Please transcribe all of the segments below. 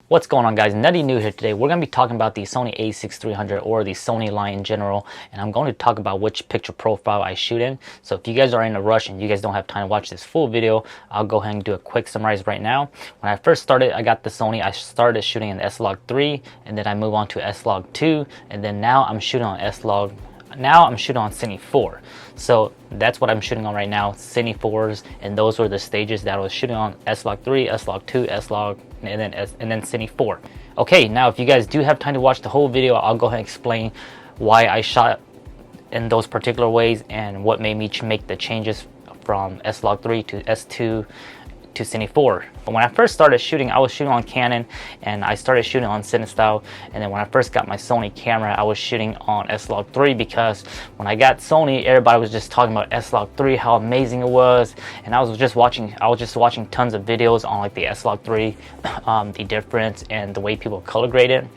What's going on, guys? NuttyNu here. Today we're going to be talking about the Sony a6300 or the Sony line in general, and I'm going to talk about which picture profile I shoot in. So if you guys are in a rush and you guys don't have time to watch this full video, I'll go ahead and do a quick summarize right now. When I first started, I got the Sony. I started shooting in SLOG 3, and then I moved on to SLOG 2, and then now I'm shooting on SLOG. Now I'm shooting on CINE 4. So that's what I'm shooting on right now, CINE 4s, and those were the stages that I was shooting on: SLOG 3, SLOG 2, SLOG, and then CINE 4. Okay, now if you guys do have time to watch the whole video, I'll go ahead and explain why I shot in those particular ways and what made me make the changes from SLOG 3 to S2 to CINE 4. But when I first started shooting, I was shooting on Canon, and I started shooting on CineStyle. And then when I first got my Sony camera, I was shooting on SLOG 3 because when I got Sony, everybody was just talking about SLOG 3, how amazing it was. And I was just watching tons of videos on like the SLOG 3, the difference and the way people color grade it.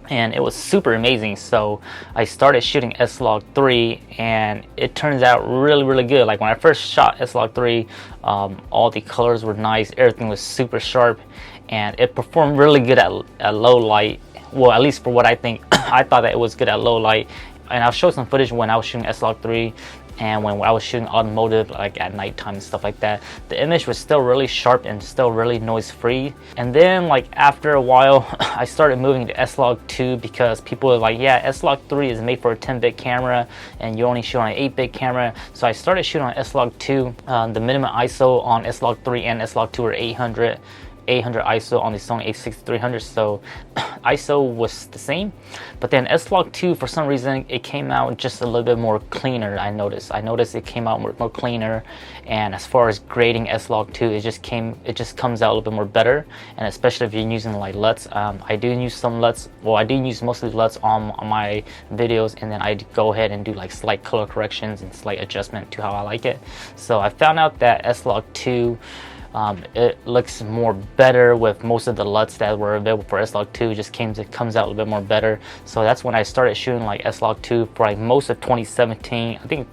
And it was super amazing. So I started shooting SLOG 3, and it turns out really good. Like when I first shot SLOG 3, all the colors were nice, everything was super sharp, and it performed really good at low light. Well, at least for what I think. I thought that it was good at low light. And I'll show some footage when I was shooting SLOG 3 and when I was shooting automotive, like at nighttime and stuff like that. The image was still really sharp and still really noise free. And then like after a while, I started moving to SLOG 2 because people were like, yeah, SLOG 3 is made for a 10-bit camera and you only shoot on an 8-bit camera. So I started shooting on SLOG 2. The minimum ISO on SLOG 3 and SLOG 2 are 800 ISO on the Sony a6300, so ISO was the same. But then SLOG 2, for some reason, it came out just a little bit more cleaner. I noticed it came out more cleaner, and as far as grading SLOG 2, it just comes out a little bit more better. And especially if you're using like LUTs, I do use some LUTs. Well, I do use mostly LUTs on my videos, and then I go ahead and do like slight color corrections and slight adjustment to how I like it. So I found out that SLOG 2, it looks more better with most of the LUTs that were available for SLOG 2. It comes out a little bit more better. So that's when I started shooting like SLOG 2 for like most of 2017. I think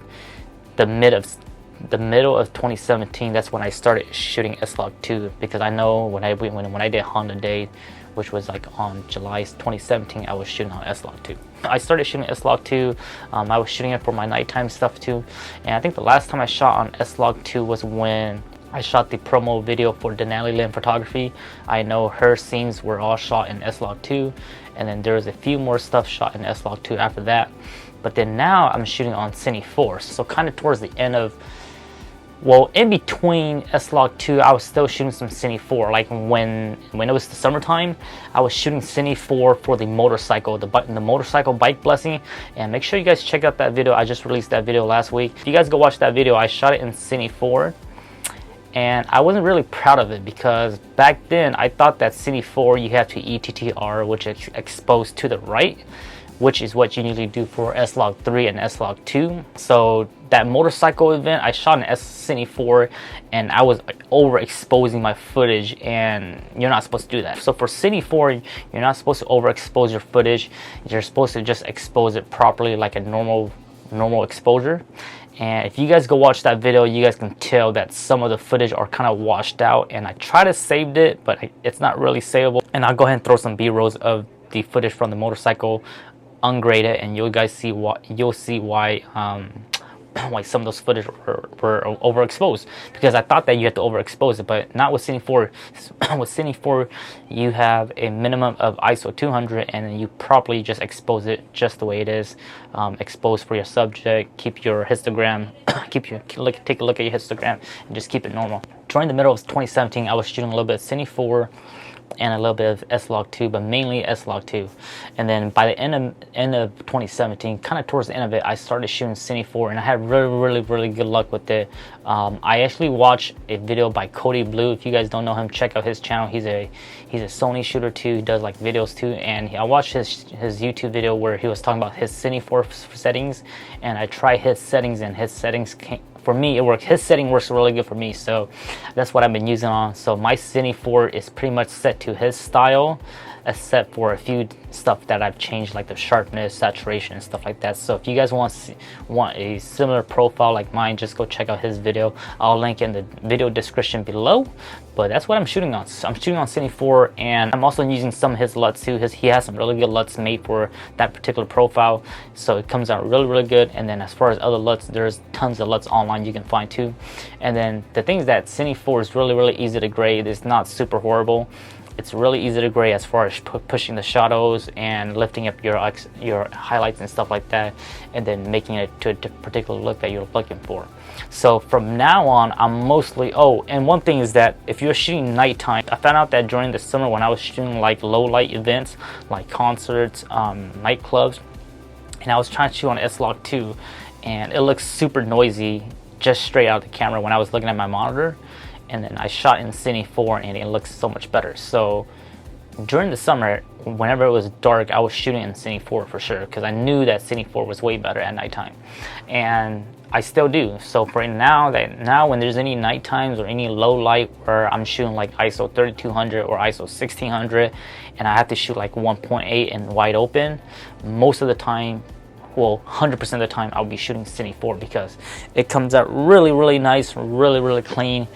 the middle of 2017, that's when I started shooting SLOG 2, because I know when I did Honda Day, which was like on July 2017, I was shooting on SLOG 2. I started shooting SLOG 2. I was shooting it for my nighttime stuff too. And I think the last time I shot on SLOG 2 was when I shot the promo video for Denali Lynn Photography. I know her scenes were all shot in SLOG 2, and then there was a few more stuff shot in SLOG 2 after that. But then now I'm shooting on CINE 4. So kind of towards the end of, well, in between SLOG 2, I was still shooting some CINE 4. Like when it was the summertime, I was shooting CINE 4 for the motorcycle, the motorcycle bike blessing. And make sure you guys check out that video. I just released that video last week. If you guys go watch that video, I shot it in CINE 4. And I wasn't really proud of it because back then I thought that CINE 4 you have to ETTR, which is exposed to the right, which is what you usually do for SLOG 3 and SLOG 2. So that motorcycle event, I shot in CINE 4, and I was like overexposing my footage, and you're not supposed to do that. So for CINE 4, you're not supposed to overexpose your footage. You're supposed to just expose it properly, like a normal exposure. And if you guys go watch that video, you guys can tell that some of the footage are kind of washed out, and I try to save it, but it's not really savable. And I'll go ahead and throw some B-rolls of the footage from the motorcycle ungraded, and you'll see why some of those footage were overexposed, because I thought that you had to overexpose it, but not with CINE 4. With CINE 4, you have a minimum of ISO 200, and then you properly just expose it just the way it is. Expose for your subject, keep your histogram, take a look at your histogram, and just keep it normal. During the middle of 2017, I was shooting a little bit of CINE 4 and a little bit of SLOG 2, but mainly SLOG 2. And then by the end of 2017, kind of towards the end of it, I started shooting CINE 4, and I had really good luck with it. I actually watched a video by Cody Blue. If you guys don't know him, check out his channel. He's a Sony shooter too. He does like videos too, and I watched his YouTube video where he was talking about his CINE 4 settings, and I tried his settings, and his settings for me, it works. His setting works really good for me, so that's what I've been using on. So my CINE 4 is pretty much set to his style. except for a few stuff that I've changed, like the sharpness, saturation, and stuff like that. So if you guys want a similar profile like mine, just go check out his video. I'll link in the video description below. But that's what I'm shooting on. So I'm shooting on Cine 4, and I'm also using some of his LUTs too. He has some really good LUTs made for that particular profile, so it comes out really good. And then as far as other LUTs, there's tons of LUTs online you can find too. And then the thing is that Cine 4 is really easy to grade. It's not super horrible. It's really easy to grade as far as pushing the shadows and lifting up your highlights and stuff like that, and then making it to a particular look that you're looking for. So from now on, I'm mostly, oh, and one thing is that if you're shooting nighttime, I found out that during the summer when I was shooting like low light events, like concerts, nightclubs, and I was trying to shoot on SLOG 2, and it looks super noisy just straight out of the camera when I was looking at my monitor. And then I shot in Cine 4 and it looks so much better. So during the summer, whenever it was dark, I was shooting in Cine 4 for sure, because I knew that Cine 4 was way better at nighttime, and I still do. So for now when there's any night times or any low light where I'm shooting like ISO 3200 or ISO 1600 and I have to shoot like 1.8 and wide open, most of the time, well, 100% of the time, I'll be shooting Cine 4 because it comes out really nice, really clean.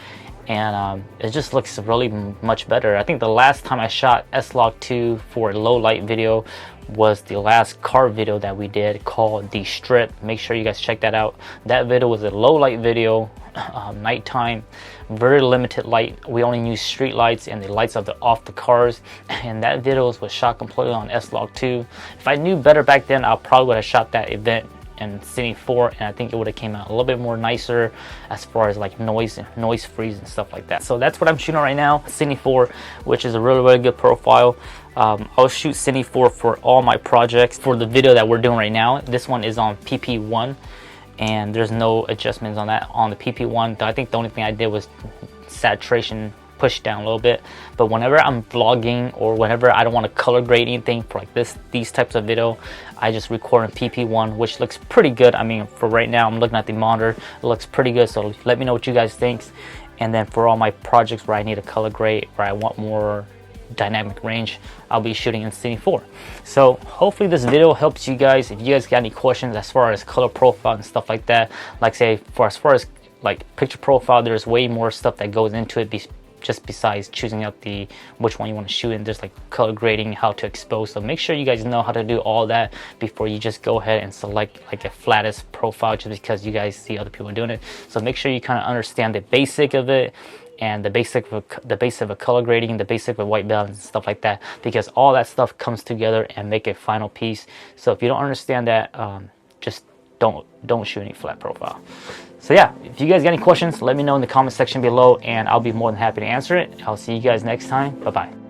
And it just looks really much better. I think the last time I shot SLOG 2 for a low light video was the last car video that we did called The Strip. Make sure you guys check that out. That video was a low light video, nighttime, very limited light. We only used street lights and the lights off the cars, and that video was shot completely on SLOG 2. If I knew better back then, I probably would have shot that event in Cine 4, and I think it would have came out a little bit more nicer as far as like noise freeze and stuff like that. So that's what I'm shooting right now, Cine 4, which is a really good profile. I'll shoot Cine 4 for all my projects. For the video that we're doing right now, this one is on PP1, and there's no adjustments on that on the PP1. I think the only thing I did was saturation push down a little bit. But whenever I'm vlogging or whenever I don't want to color grade anything for like these types of video, I just record in PP1, which looks pretty good. I mean, for right now, I'm looking at the monitor, it looks pretty good. So let me know what you guys think. And then for all my projects where I need a color grade, where I want more dynamic range, I'll be shooting in Cine 4. So hopefully this video helps you guys. If you guys got any questions as far as color profile and stuff like that, like say as far as like picture profile, there's way more stuff that goes into it just besides choosing out which one you want to shoot in. There's like color grading, how to expose. So make sure you guys know how to do all that before you just go ahead and select like a flattest profile just because you guys see other people doing it. So make sure you kind of understand the basic of it, and the basic of color grading, the basic of white balance and stuff like that, because all that stuff comes together and make a final piece. So if you don't understand that, just don't shoot any flat profile. So yeah, if you guys got any questions, let me know in the comment section below, and I'll be more than happy to answer it. I'll see you guys next time. Bye bye.